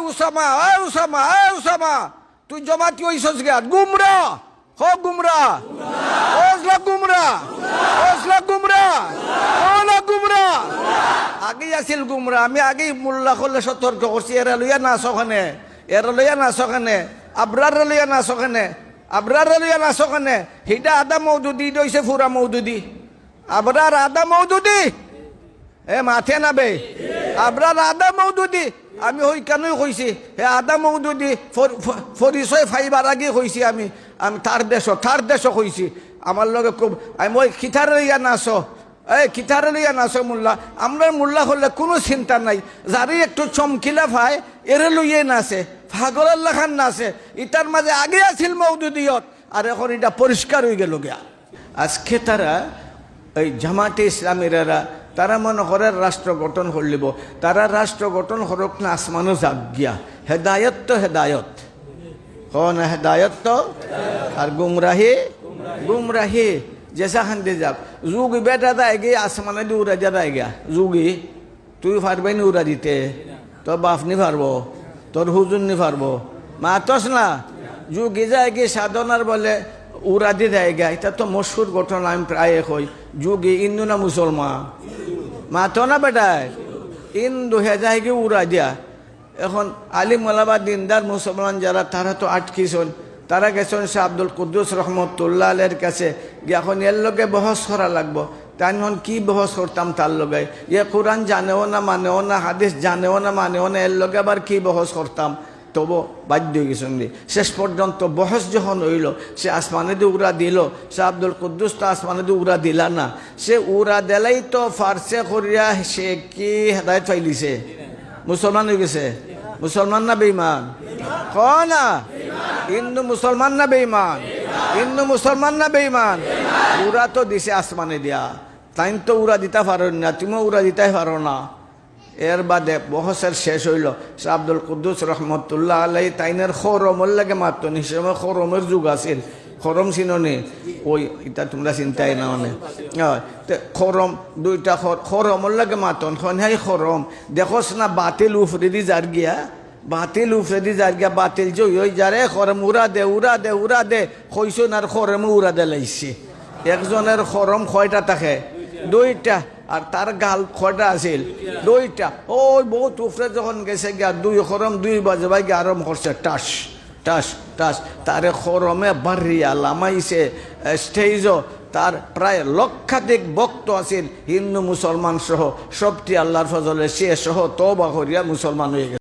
Osama, Osama, Osama, তুই জমাতি হইছস গিয়া গুমরা, হ গুমরা, ওসলা গুমরা, ওসলা গুমরা, ওলা গুমরা। আগেই আছিল গুমরা, আমি আগেই মোল্লা করলে সতর্ক করছি, এরা লইয়া নাচ ওখানে, এরা লইয়া নাচ ওখানে, আবরার লইয়া নাচ ওখানে, আবরার লইয়া নাচ ওখানে। হিটা আদা মৌদুদি দইছে ফুরা মৌদুদি, আবরার আদা মৌদুদি, এ মাথে নাবে, আবরার আদা মৌদুদি। আমি ওই কেনই কইছি হে আদা মৌদুদি পরিচয় ফাইবার আগে কইছি আমি, আমি থার দেশ কইছি আমার লগে খুব। আমি ওই খিথার লইয়া নাচ, এই খিথার লইয়া নাচ মোল্লা। আমরা মোল্লা হলে কোনো চিন্তা নাই, যারই একটু চমকিলা ভাই এরে লইয়ে নাচে, পাগলাল্লা খান নাচে। ইটার মাঝে আগে আছিল মৌদুদিয়ত, আর এখন এটা পরিষ্কার হয়ে গেল গিয়া। আজকে তারা এই জামাতে ইসলামীরা তারা মনে করে রাষ্ট্র গঠন করলিব, তারা রাষ্ট্র গঠন করক না আসমানও যাক গিয়া। হেদায়ত তো হেদায়ত, হ না হেদায়ত তো, আর গুমরাহি গুমরাহি জেসা খান্দি যাক। যুগি বেটা দেয় গে আসমানে দিয়ে উড়া যা দেয় গিয়া। যুগি তুই পারবে নি উড়া দিতে, তোর বাপ নি পারবো, তোর হুজুর নি পারবো, মাতস না। যুগি যায় গিয়ে সাধনার বলে উড়া দিয়ে দেয় গা। এটা তো মশহুর ঘটনা, আমি প্রায় কই। যুগি হিন্দু না মুসলমান, মাতো না বেটায় হিন্দু হে যায় গিয়ে উড়া দিয়া। এখন আলিম ওলামা দিনদার মুসলমান যারা, তারা তো আটকিছেন, তারা গেছেন সে আব্দুল কুদ্দুস রহমতুল্লাহ আলের কাছে গিয়ে। এখন এর লগে বহস করা লাগবো, তাই এখন কি বহস করতাম তার লগে? ইয়ে কোরআন জানেও না মানেও না, হাদিস জানেও না মানেও না, এর লগে আবার কি বহস করতাম? তবু বাধ্য হয়ে গেছেন। শেষ পর্যন্ত বহস যখন হইল, সে আসমানে দিয়ে উড়া দিল। সে আব্দুল কুদ্দুস তো আসমানে দিয়ে উড়া দিলা না, সে উড়া দিলাই তো ফার্সে করিয়া সে কি হেদায়ত পাইলিছে? মুসলমান হয়ে গেছে। মুসলমান না বেঈমান? ক না, হিন্দু মুসলমান না বেঈমান? হিন্দু মুসলমান না বেঈমান? উড়া তো দিছে আসমানে দিয়া, তাই তো উড়া দিতে পারো না, তুমিও উড়া দিতে পারো না। এর বাদে বহসের শেষ হইল, সে আব্দুল কুদ্দুস রহমতুল্লাহ আলাই তাইনের খরমর লাগে মাত্র নি। সে সময় খরমের যুগ আছিল, খরম চিননি? ওই এটা তোমরা চিন্তাই না মানে খরম দুইটা খরমর লাগে মাতন হাই খরম দেখোস না বাতিল উফরে দি যার গিয়া, বাতিল উফরে দি যার গিয়া, বাতিল যে ওই যারে খরম উড়া দে উড়া দে উড়া দে কইসন, আর খরমে উড়া দে লাইছে। একজনের খরম কয়টা থাকে? দুইটা। আর তার গাল কয়টা আছিল? দুইটা। ওই বহুত উফরে যখন গেছে গিয়া, দুই খরম দুই বাজে ভাই গিয়ে আরম্ভ করছে টাস টাস টাস। তারে খরমে বাড়িয়া লামাইছে স্টেজও। তার প্রায় লক্ষাধিক ভক্ত আছিল, হিন্দু মুসলমান সহ সবটি আল্লাহর ফজলে সে সহ তওবা করিয়া মুসলমান হয়ে গেছে।